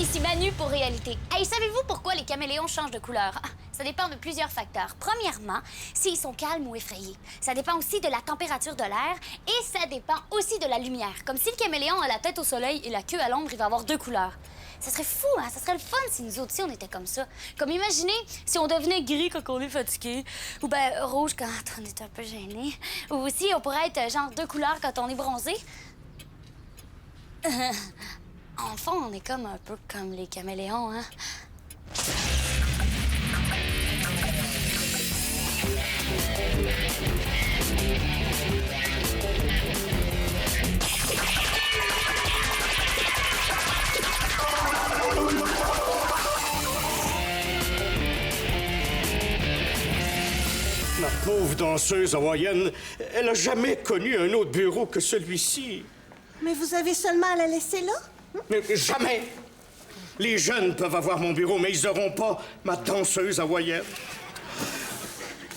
ici Manu pour Réalité. Hey, savez-vous pourquoi les caméléons changent de couleur? Ah, ça dépend de plusieurs facteurs. Premièrement, s'ils sont calmes ou effrayés. Ça dépend aussi de la température de l'air et ça dépend aussi de la lumière. Comme si le caméléon a la tête au soleil et la queue à l'ombre, il va avoir 2 couleurs. Ça serait fou, hein? Ça serait le fun si nous autres, on était comme ça. Comme imaginez si on devenait gris quand on est fatigué, ou ben rouge quand on est un peu gêné, ou aussi on pourrait être genre 2 couleurs quand on est bronzé. En fond, on est comme un peu comme les caméléons, hein? Ma pauvre danseuse hawaïenne, elle a jamais connu un autre bureau que celui-ci. Mais vous avez seulement à la laisser là? Mais jamais! Les jeunes peuvent avoir mon bureau, mais ils n'auront pas ma danseuse hawaïenne.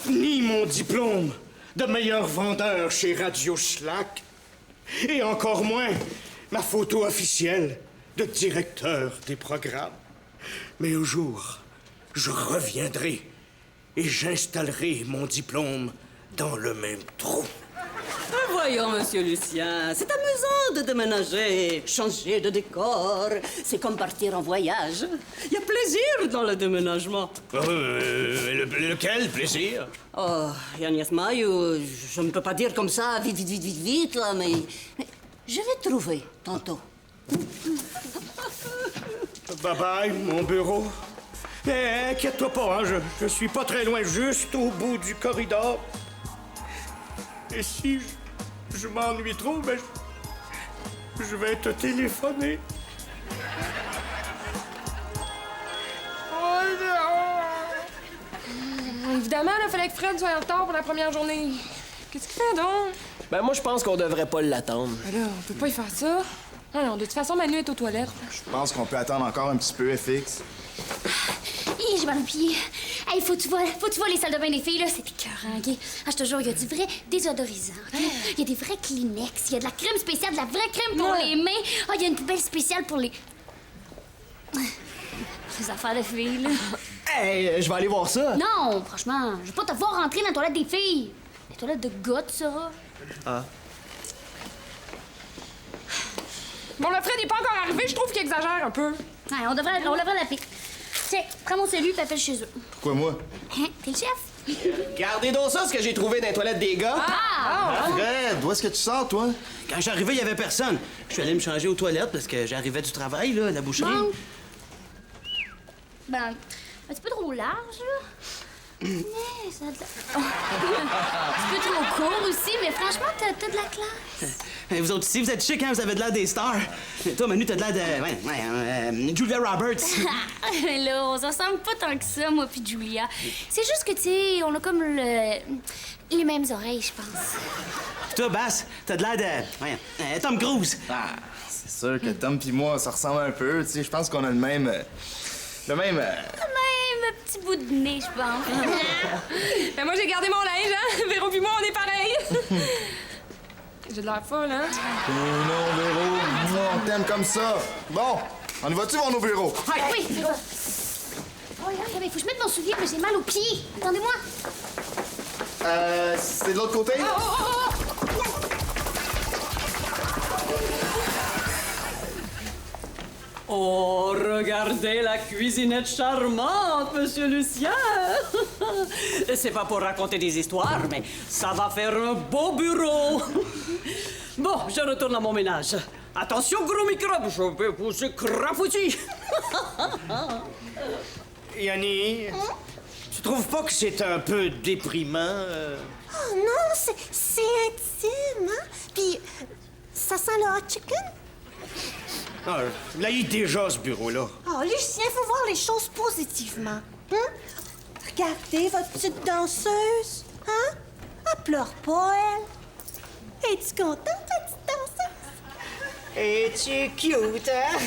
Ni mon diplôme de meilleur vendeur chez Radio Schlack. Et encore moins ma photo officielle de directeur des programmes. Mais un jour, je reviendrai et j'installerai mon diplôme dans le même trou. Voyons, Monsieur Lucien, c'est amusant de déménager, changer de décor. C'est comme partir en voyage. Il y a plaisir dans le déménagement. Lequel plaisir? Oh, Agnès Maillot, je ne peux pas dire comme ça, vite, là, mais je vais trouver tantôt. Bye-bye, mon bureau. Eh, inquiète-toi pas, hein, je suis pas très loin, juste au bout du corridor. Et si je m'ennuie trop, ben, je vais te téléphoner. Évidemment, il fallait que Fred soit en retard pour la première journée. Qu'est-ce qu'il fait donc? Ben moi, je pense qu'on devrait pas l'attendre. Ben là, on peut pas y faire ça. Non, de toute façon, Manu est aux toilettes. Je pense qu'on peut attendre encore un petit peu, FX. Hi, j'ai mal au pied. Hey, faut que tu vois les salles de bain des filles, là, c'est écœurant, OK? Ah, je te jure, il y a du vrai désodorisant, OK? Il y a des vrais Kleenex, il y a de la crème spéciale, de la vraie crème pour les mains. Ah, il y a une poubelle spéciale pour les... Les affaires de filles, là. Hey, je vais aller voir ça. Non, franchement, je veux pas te voir rentrer dans la toilette des filles. Les toilettes de gars, tu sauras. Ah. Bon, le Fred n'est pas encore arrivé, je trouve qu'il exagère un peu. Ouais, on devrait l'appeler. Tiens, prends mon cellules et appelle chez eux. Pourquoi moi? Hein, t'es le chef? Regardez donc ça, ce que j'ai trouvé dans les toilettes des gars. Fred, d'où est-ce que tu sors, toi? Quand j'arrivais, il y avait personne. Je suis allé me changer aux toilettes parce que j'arrivais du travail, là, à la boucherie. Bon. Ben, un petit peu trop large, là. Mais ça a de la... un petit peu trop court aussi, mais franchement, t'as de la classe. Vous autres ici, vous êtes chic, hein? Vous avez de l'air des stars. Toi, Manu, t'as de l'air de... Julia Roberts. Là, on se ressemble pas tant que ça, moi puis Julia. C'est juste que, tu sais, on a comme les mêmes oreilles, je pense. Toi, Bass, t'as de l'air de... Tom Cruise. Ah, c'est sûr que Tom pis moi, ça ressemble un peu. Tu sais, je pense qu'on a le même... Même petit bout de nez, je pense. Ben moi, j'ai gardé mon linge, hein? Véro puis moi, on est pareil. J'ai de l'air folle, hein? Oh non, Véro, moi, on t'aime comme ça. Bon, on y va-tu voir nos bureaux? Oui, c'est bon. Oh là, mais faut que je mette mon soulier, mais j'ai mal aux pieds. Attendez-moi. C'est de l'autre côté? Oh, regardez la cuisinette charmante, Monsieur Lucien. C'est pas pour raconter des histoires, mais ça va faire un beau bureau. Bon, je retourne à mon ménage. Attention, gros microbe, je vais vous écrafouiller. Yanni, tu trouves pas que c'est un peu déprimant? Oh non, c'est intime, hein? Puis, ça sent le hot chicken? Ah, là, il est déjà, ce bureau-là. Oh, Lucien, faut voir les choses positivement. Hein? Regardez votre petite danseuse. Hein? Elle pleure pas, elle. Es-tu contente, ta petite danseuse? Es-tu cute, hein?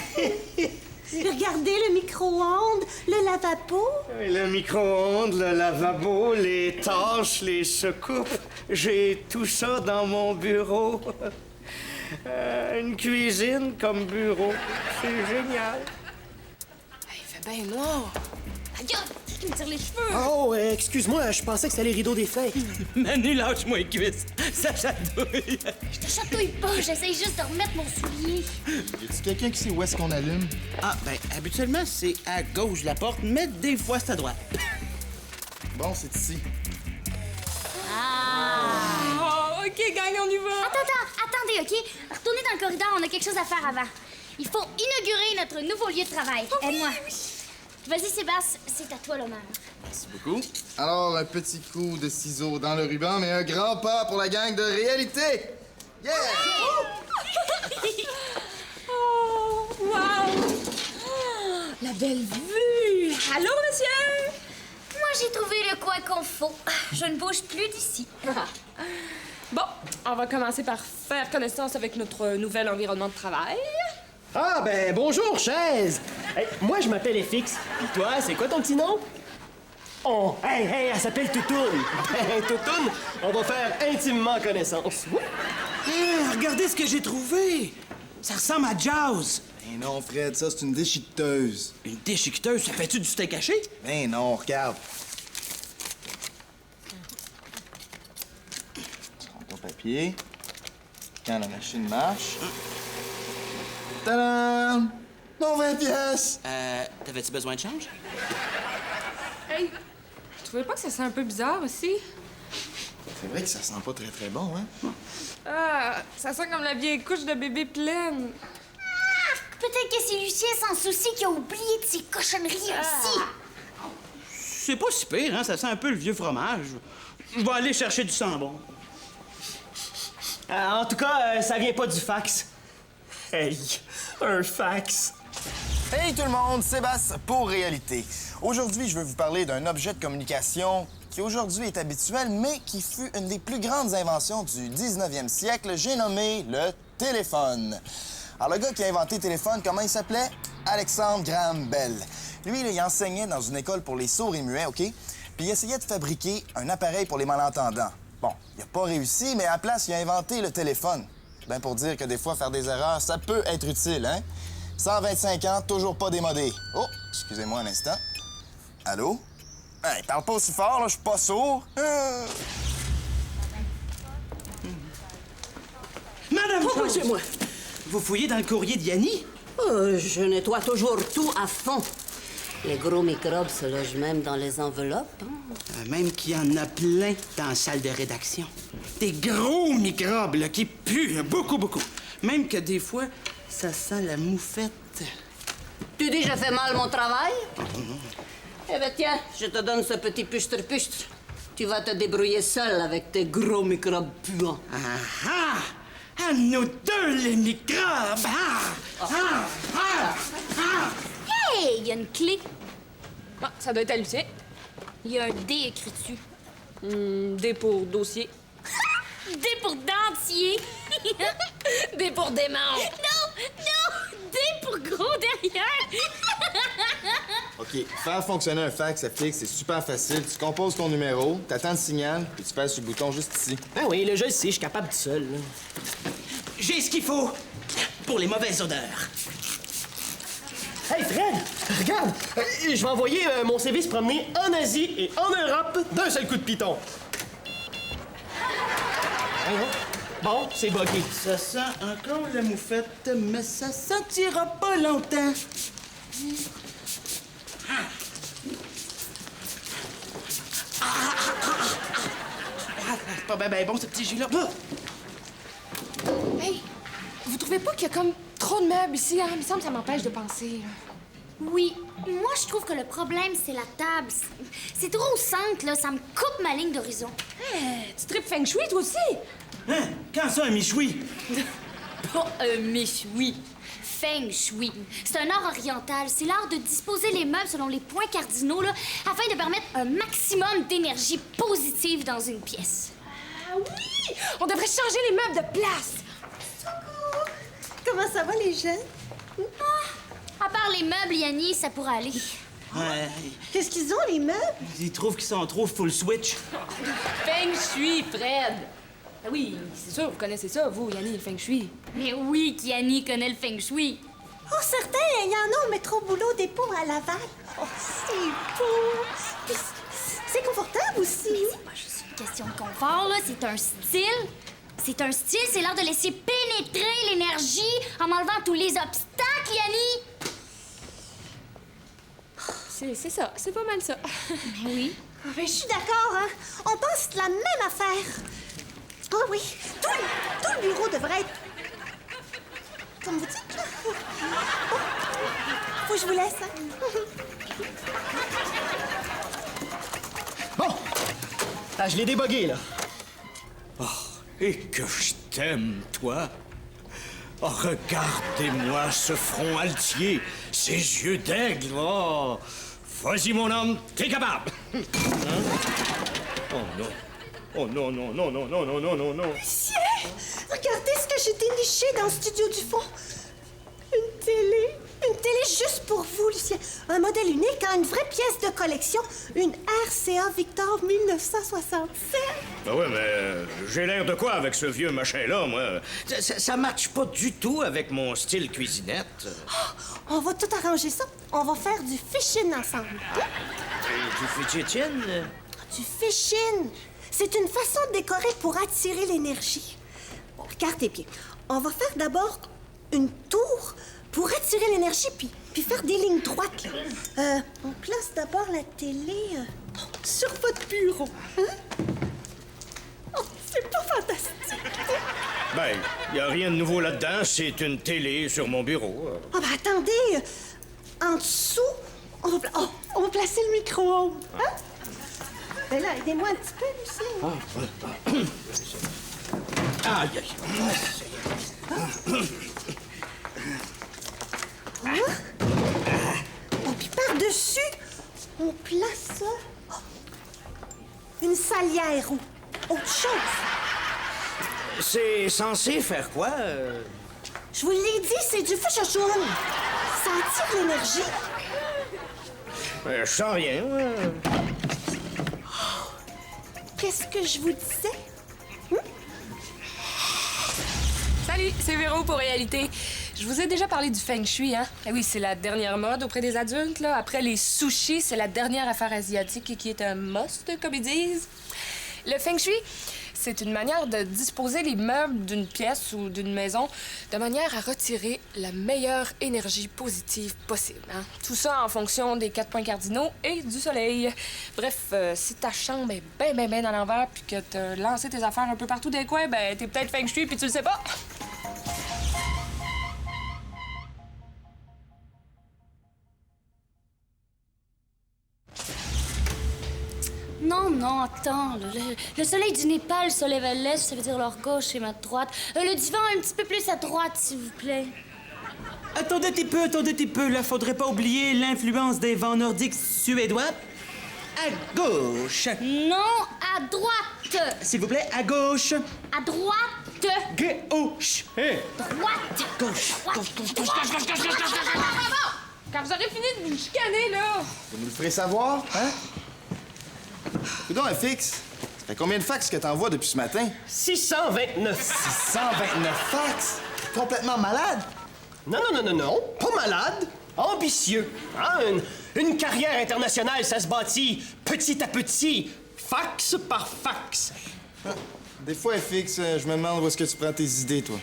Regardez le micro-ondes, le lavabo. Le micro-ondes, le lavabo, les tâches, les secoupes. J'ai tout ça dans mon bureau. Une cuisine comme bureau. C'est génial. ben noir. Regarde, il me tire les cheveux. Oh, excuse-moi, je pensais que c'était les rideaux des fenêtres. Manu, lâche-moi les cuisses. Ça chatouille. Je te chatouille pas, j'essaye juste de remettre mon soulier. Y a-tu quelqu'un qui sait où est-ce qu'on allume? Ah, ben, habituellement, c'est à gauche de la porte, mais des fois, c'est à droite. Bon, c'est ici. Oh, OK, gang, on y va. Attendez, OK? Retournez dans le corridor, on a quelque chose à faire avant. Il faut inaugurer notre nouveau lieu de travail. Aide-moi. Vas-y, Sébastien, c'est à toi l'honneur. Merci beaucoup. Alors, un petit coup de ciseaux dans le ruban, mais un grand pas pour la gang de réalité. Yeah! Oh, wow! La belle vue! Allô, monsieur? Moi, j'ai trouvé le coin qu'on faut. Je ne bouge plus d'ici. Bon, on va commencer par faire connaissance avec notre nouvel environnement de travail. Ah, ben, bonjour, chaise! Hey, moi, je m'appelle FX. Puis toi, c'est quoi ton petit nom? Oh, hey, elle s'appelle Toutoune. Toutoune, on va faire intimement connaissance. Regardez ce que j'ai trouvé. Ça ressemble à Jaws. Ben non, Fred, ça, c'est une déchiqueteuse. Une déchiqueteuse, ça fait-tu du steak haché? Ben non, regarde. Tu prends ton papier. Quand la machine marche. Tadam! Mon 20 pièces! T'avais-tu besoin de change? Hey, tu trouvais pas que ça sent un peu bizarre aussi? C'est vrai que ça sent pas très très bon, hein? Ah, ça sent comme la vieille couche de bébé pleine. Peut-être que c'est Lucien sans souci qui a oublié de ses cochonneries aussi. C'est pas si pire, hein? Ça sent un peu le vieux fromage. Je vais aller chercher du sambon. En tout cas, ça vient pas du fax. Hey, un fax. Hey tout le monde, Sébastien pour Réalité. Aujourd'hui, je veux vous parler d'un objet de communication qui aujourd'hui est habituel, mais qui fut une des plus grandes inventions du 19e siècle. J'ai nommé le téléphone. Alors, le gars qui a inventé le téléphone, comment il s'appelait? Alexandre Graham Bell. Lui, il enseignait dans une école pour les sourds et muets, OK? Puis il essayait de fabriquer un appareil pour les malentendants. Bon, il n'a pas réussi, mais à la place, il a inventé le téléphone. Ben pour dire que des fois, faire des erreurs, ça peut être utile, hein? 125 ans, toujours pas démodé. Oh, excusez-moi un instant. Allô? Hey, parle pas aussi fort, là, je suis pas sourd. Madame Oh, Chose, c'est moi. vous fouillez dans le courrier d'Yanni? Je nettoie toujours tout à fond. Les gros microbes se logent même dans les enveloppes. Même qu'il y en a plein dans la salle de rédaction. Des gros microbes, là, qui puent, beaucoup, beaucoup. Même que des fois, ça sent la moufette. Tu dis j'ai fait mal mon travail? Eh bien, tiens, je te donne ce petit pustre-pustre. Tu vas te débrouiller seul avec tes gros microbes puants. Ah ah! À nous deux, les microbes! Hey, il y a une clé. Ah, ça doit être à Lucien. Il y a un D écrit dessus. D pour dossier. D pour dentier. D pour démon. Non, D pour gros derrière. OK, faire fonctionner un fax, FX, c'est super facile. Tu composes ton numéro, t'attends le signal, puis tu passes sur le bouton juste ici. Ben oui, le jeu, je sais, je suis capable tout seul. Là. J'ai ce qu'il faut pour les mauvaises odeurs. Hey, Fred, regarde! Je vais envoyer mon CV se promener en Asie et en Europe d'un seul coup de piton. Bon, c'est bugué. Ça sent encore la moufette, mais ça sentira pas longtemps. C'est pas ben bon, ce petit jus-là. Hey, vous trouvez pas qu'il y a comme trop de meubles ici, hein? Il me semble que ça m'empêche de penser. Oui, moi je trouve que le problème c'est la table. C'est trop au centre là, ça me coupe ma ligne d'horizon. Tu tripes feng shui, toi aussi? Hein? Quand ça, un michoui? Pas un méchoui. Feng shui. C'est un art oriental. C'est l'art de disposer les meubles selon les points cardinaux là, afin de permettre un maximum d'énergie positive dans une pièce. Ah oui! On devrait changer les meubles de place. Comment ça va, les jeunes? À part les meubles, Yanni, ça pourrait aller. Ouais, Qu'est-ce qu'ils ont, les meubles? ils trouvent qu'ils sont trop full switch. Feng shui, Fred. Ah oui, c'est sûr, vous connaissez ça, vous, Yanni, le feng shui. Mais oui, Yanni connaît le feng shui. Oh, certains, il y en a, mais trop boulot dépôt à Laval. Oh, c'est beau. Puis c'est confortable aussi. C'est pas juste une question de confort, là. C'est un style. C'est un style, c'est l'art de laisser pénétrer l'énergie en enlevant tous les obstacles, Yanni. C'est ça, c'est pas mal ça. Ben oui. Ah, ben, je suis d'accord, hein. On pense la même affaire. Ah oui, tout le bureau devrait être... comme vous dites, là. Oh, faut que je vous laisse, hein. Bon! Ah, je l'ai débogué, là. Et que je t'aime, toi. Oh, regardez-moi ce front altier, ces yeux d'aigle. Oh, vas-y, mon homme, t'es capable. Hein? Oh non. Oh non, non, non, non, non, non, non, non, non. Lucien, regardez ce que j'ai déniché dans le studio du fond. Une télé. Une télé juste pour vous, Lucien. Un modèle unique, hein, une vraie pièce de collection. Une RCA Victor 1967. Ben ouais, mais j'ai l'air de quoi avec ce vieux machin-là, moi? Ça matche pas du tout avec mon style cuisinette. Oh, on va tout arranger ça. On va faire du fishing ensemble. Du fidgetine? Du fishing. C'est une façon de décorer pour attirer l'énergie. Bon, regardez bien. On va faire d'abord une tour pour attirer l'énergie, puis faire des lignes droites, là. On place d'abord la télé sur votre bureau. Hein? Oh, c'est pas fantastique. Ben, y a rien de nouveau là-dedans, c'est une télé sur mon bureau. Ah, ben attendez. En dessous, on va placer le micro-ondes. Hein? Ben là, aidez-moi un petit peu, Lucien. Aïe, aïe. Oh, puis par-dessus, on place ça. Oh, une salière ou autre chose. C'est censé faire quoi? Je vous l'ai dit, c'est du feu jaune. Ça attire l'énergie. Je sens rien. Qu'est-ce que je vous disais? Salut, c'est Véro pour Réalité. Je vous ai déjà parlé du Feng Shui, hein? Eh oui, c'est la dernière mode auprès des adultes, là. Après les sushis, c'est la dernière affaire asiatique qui est un must, comme ils disent. Le Feng Shui, c'est une manière de disposer les meubles d'une pièce ou d'une maison de manière à retirer la meilleure énergie positive possible, hein? Tout ça en fonction des 4 points cardinaux et du soleil. Bref, si ta chambre est ben à l'envers puis que t'as lancé tes affaires un peu partout dans les coins, ben t'es peut-être Feng Shui puis tu le sais pas. Non, attends. Le soleil du Népal se lève à l'est, ça veut dire leur gauche et ma droite. Le divan un petit peu plus à droite, s'il vous plaît. Attendez un petit peu. Là, faudrait pas oublier l'influence des vents nordiques suédois. À gauche. Non, à droite. S'il vous plaît, à gauche. À droite. Gauche. Hey. Droite. Gauche. Quand vous aurez fini de vous chicaner, là! Vous nous le ferez savoir, hein? Coudonc, FX, ça fait combien de fax que t'envoies depuis ce matin? 629. 629 fax? Complètement malade? Non, pas malade. Ambitieux. Hein? Une carrière internationale, ça se bâtit petit à petit, fax par fax. Des fois, FX, je me demande où est-ce que tu prends tes idées, toi.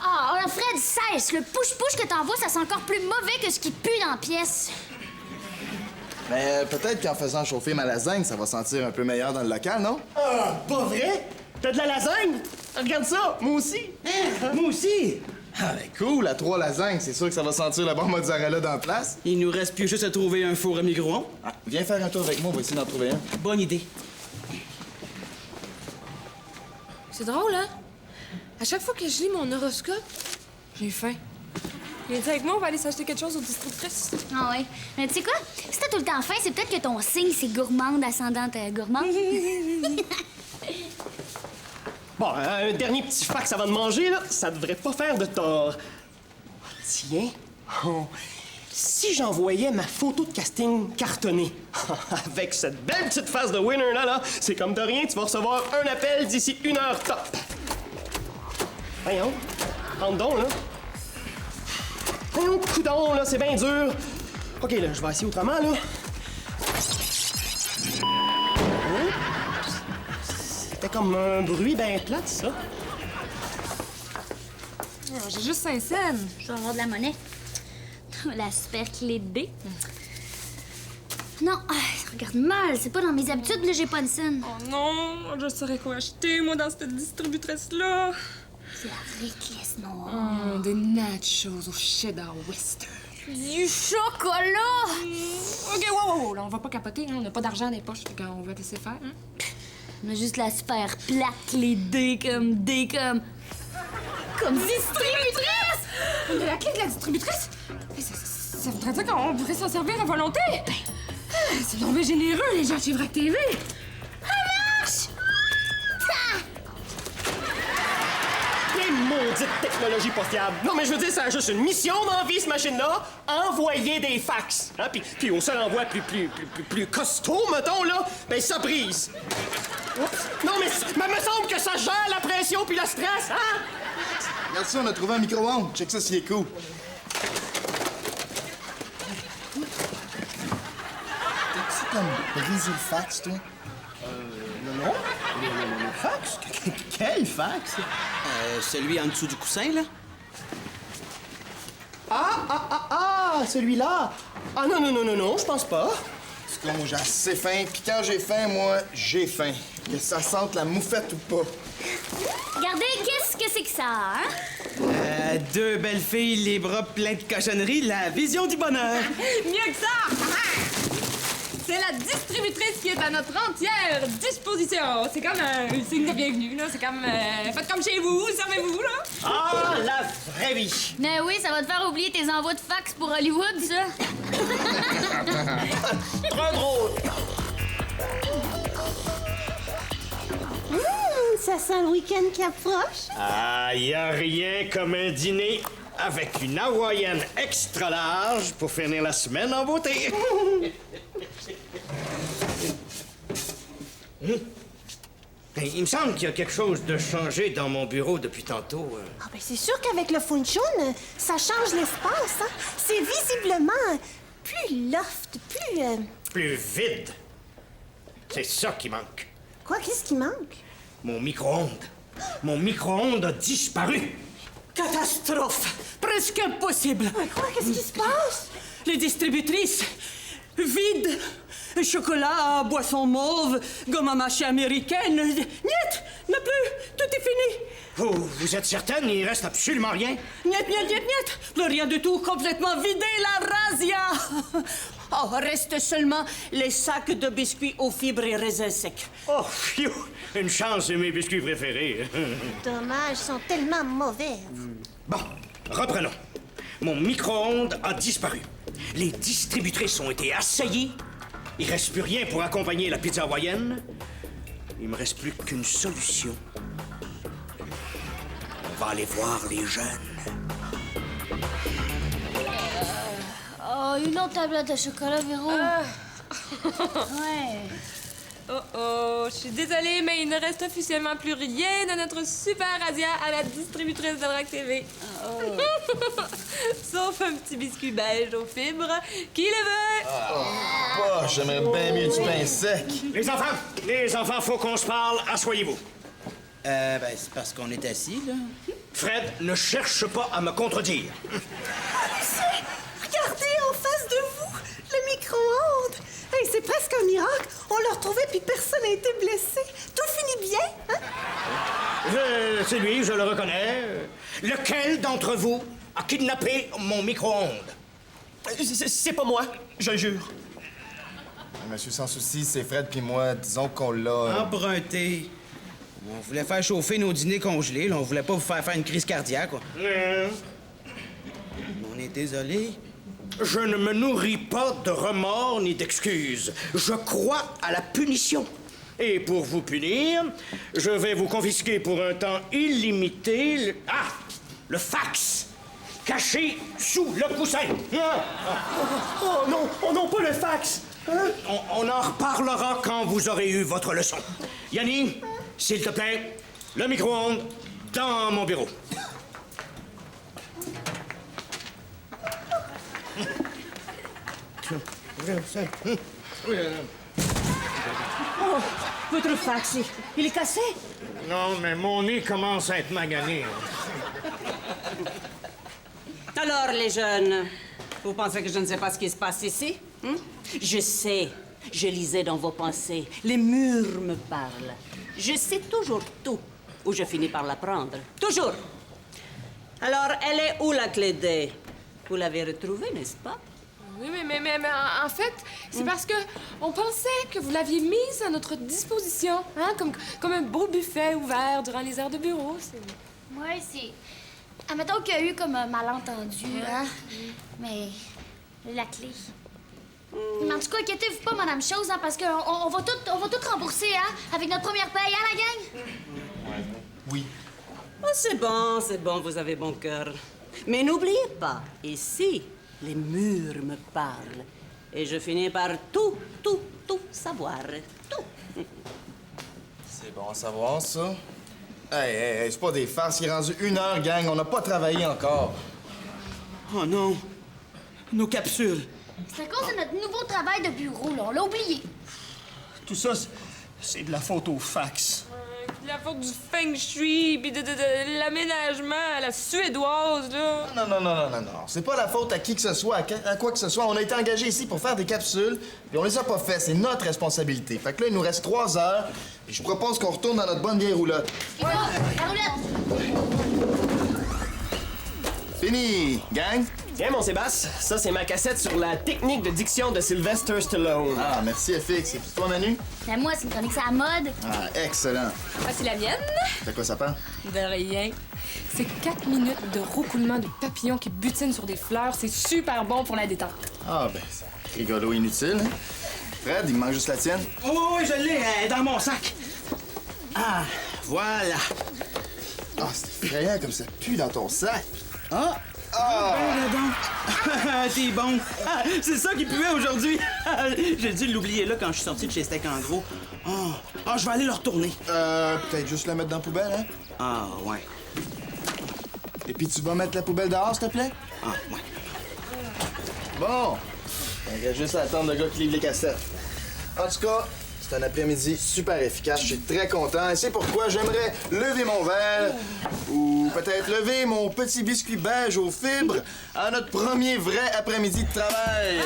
Ah, Fred, cesse. Le push-push que t'envoies, ça sent encore plus mauvais que ce qui pue dans la pièce. Mais peut-être qu'en faisant chauffer ma lasagne, ça va sentir un peu meilleur dans le local, non? Ah, pas vrai? T'as de la lasagne? Regarde ça, moi aussi. Hein? Moi aussi. Ah, ben cool, à 3 lasagnes, c'est sûr que ça va sentir la bonne mozzarella dans la place. Il nous reste plus juste à trouver un four à micro-ondes. Ah, viens faire un tour avec moi, on va essayer d'en trouver un. Bonne idée. C'est drôle, hein? À chaque fois que je lis mon horoscope, j'ai faim. Viens avec moi, on va aller s'acheter quelque chose au distributrice. Ah oui. Mais tu sais quoi? Si t'as tout le temps faim, c'est peut-être que ton signe, c'est gourmande, ascendante, gourmande. Bon, un dernier petit fax avant de manger, là, ça devrait pas faire de tort. Tiens, si j'envoyais ma photo de casting cartonnée, avec cette belle petite face de winner là, c'est comme de rien, tu vas recevoir un appel d'ici 1 heure top. Voyons, rentre donc, là. Oh, coudonc, là, c'est bien dur. OK, là, je vais essayer autrement, là. Hein? C'était comme un bruit bien plate, ça. Oh, j'ai juste 5 cents. Je vais avoir de la monnaie. La super clé de D. Non, ça regarde mal. C'est pas dans mes habitudes, là, j'ai pas de scène. Oh non, je saurais quoi acheter, moi, dans cette distributrice-là. C'est la réclisse noire. Des nachos au cheddar western. Du chocolat! OK, wow, là, on va pas capoter, hein, on n'a pas d'argent dans les poches, fait qu'on va laisser faire, hein? On a juste la super plate clé D comme distributrice! On a la clé de la distributrice? Mais ça voudrait dire qu'on pourrait s'en servir à volonté? C'est donc bien généreux, les gens chez Vrac TV! Les maudites technologies pas fiables. Non, mais je veux dire, ça a juste une mission dans la vie, cette machine-là. Envoyer des fax. Hein? Puis au seul envoi plus costaud, mettons, là, ben ça brise. Oups. Non, mais me semble que ça gère la pression puis le stress, hein? Regarde ça, on a trouvé un micro-ondes. Check ça s'il est cool. T'as-tu comme brisé le fax, toi? Non? Le fax? Quel fax? Celui en dessous du coussin, là? Celui-là. Ah, non, je pense pas. C'est comme moi, j'ai assez faim, puis quand j'ai faim, moi, j'ai faim. Que ça sente la moufette ou pas. Regardez, qu'est-ce que c'est que ça, hein? Deux belles filles, les bras pleins de cochonneries, la vision du bonheur. Mieux que ça! C'est la distributrice qui est à notre entière disposition. C'est comme un signe de bienvenue, là. C'est comme... faites comme chez vous, servez-vous, là. Ah, la vraie vie. Mais oui, ça va te faire oublier tes envois de fax pour Hollywood, ça. Trop drôle. Ça sent le week-end qui approche. Ah, y a rien comme un dîner avec une hawaïenne extra large pour finir la semaine en beauté. Il me semble qu'il y a quelque chose de changé dans mon bureau depuis tantôt. Ah ben c'est sûr qu'avec le funchun, ça change l'espace, hein? C'est visiblement plus loft, Plus vide. C'est ça qui manque. Quoi, qu'est-ce qui manque? Mon micro-ondes. Mon micro-ondes a disparu. Catastrophe! Presque impossible! Quoi, qu'est-ce qui se passe? Les distributrices, vides. Chocolat, boisson mauve, gomme à mâcher américaine. Niet! Ne plus! Tout est fini! Vous êtes certaine? Il reste absolument rien? Niet! Plus rien du tout, complètement vidé, la razzia! Oh, reste seulement les sacs de biscuits aux fibres et raisins secs. Oh, phew! Une chance, c'est mes biscuits préférés. Dommage, ils sont tellement mauvais. Bon, reprenons. Mon micro-ondes a disparu. Les distributrices ont été assaillies. Il reste plus rien pour accompagner la pizza hawaïenne. Il me reste plus qu'une solution. On va aller voir les jeunes. Oh, une autre tablette de chocolat, Véro. Ouais. Oh, je suis désolée, mais il ne reste officiellement plus rien de notre super razzia à la distributrice de Vrac TV. Sauf un petit biscuit beige aux fibres. Qui le veut? Oh, j'aimerais bien mieux du pain sec. Les enfants, faut qu'on se parle. Asseyez-vous. C'est parce qu'on est assis, là. Fred, ne cherche pas à me contredire. Regardez en face de vous, le micro-ondes. Hey, c'est presque un miracle. On l'a retrouvé puis personne n'a été blessé. Tout finit bien, hein? C'est lui, je le reconnais. Lequel d'entre vous a kidnappé mon micro-ondes? C'est pas moi, je jure. Monsieur Sans Souci, c'est Fred puis moi. Disons qu'on l'a... Emprunté. On voulait faire chauffer nos dîners congelés, là. On voulait pas vous faire une crise cardiaque, quoi. On est désolé. Je ne me nourris pas de remords ni d'excuses. Je crois à la punition. Et pour vous punir, je vais vous confisquer pour un temps illimité le fax, caché sous le coussin. Oh non, pas le fax. Hein? On en reparlera quand vous aurez eu votre leçon. Yanni, s'il te plaît, le micro-ondes dans mon bureau. Oh, votre fax, il est cassé. Non, mais mon nez commence à être magané. Alors, les jeunes, vous pensez que je ne sais pas ce qui se passe ici? Je sais. Je lisais dans vos pensées. Les murs me parlent. Je sais toujours tout, ou je finis par l'apprendre. Toujours. Alors, elle est où, la clé D? Vous l'avez retrouvée, n'est-ce pas? Oui, mais en fait, c'est parce que on pensait que vous l'aviez mise à notre disposition, hein, comme un beau buffet ouvert durant les heures de bureau. Ouais, c'est... Admettons qu'il y a eu comme un malentendu, hein? Mais la clé... Mais en tout cas, inquiétez-vous pas, Madame Chose, hein, parce qu'on va tout rembourser, hein, avec notre première paye, hein, la gang? Oui. Oh, c'est bon, vous avez bon cœur. Mais n'oubliez pas, ici, les murs me parlent. Et je finis par tout savoir. Tout. C'est bon à savoir, ça. Hey, c'est pas des farces. Il est rendu 1h, gang. On n'a pas travaillé encore. Oh non! Nos capsules! C'est à cause de notre nouveau travail de bureau, là. On l'a oublié. Tout ça, c'est de la faute au fax. Puis la faute du feng shui, puis de l'aménagement à la suédoise, là. Non. C'est pas la faute à qui que ce soit, à quoi que ce soit. On a été engagés ici pour faire des capsules, puis on les a pas fait. C'est notre responsabilité. Fait que là, il nous reste 3 heures, et je propose qu'on retourne dans notre bonne vieille roulotte. Ouais. La roulette! Fini, gang. Tiens, mon Sébastien, ça, c'est ma cassette sur la technique de diction de Sylvester Stallone. Ah, merci, FX. Et puis toi, Manu? Mais moi, c'est une chronique, c'est à la mode. Ah, excellent. Ah, c'est la mienne? De quoi ça parle? De rien. C'est 4 minutes de roucoulement de papillons qui butinent sur des fleurs. C'est super bon pour la détente. Ah, ben, c'est rigolo inutile, hein? Fred, il me manque juste la tienne. Oui, je l'ai, elle est dans mon sac. Ah, voilà. Ah, c'est effrayant comme ça pue dans ton sac. Ah! Ben, donc. T'es bon. Ah, c'est ça qui puait aujourd'hui. J'ai dû l'oublier là quand je suis sorti de chez Steak en gros. Je vais aller le retourner. Peut-être juste la mettre dans la poubelle, hein? Ah, ouais. Et puis tu vas mettre la poubelle dehors, s'il te plaît? Ah, ouais. Bon. On va juste attendre le gars qui livre les cassettes. En tout cas, c'est un après-midi super efficace. Je suis très content. Et c'est pourquoi j'aimerais lever mon verre ou peut-être lever mon petit biscuit beige aux fibres à notre premier vrai après-midi de travail.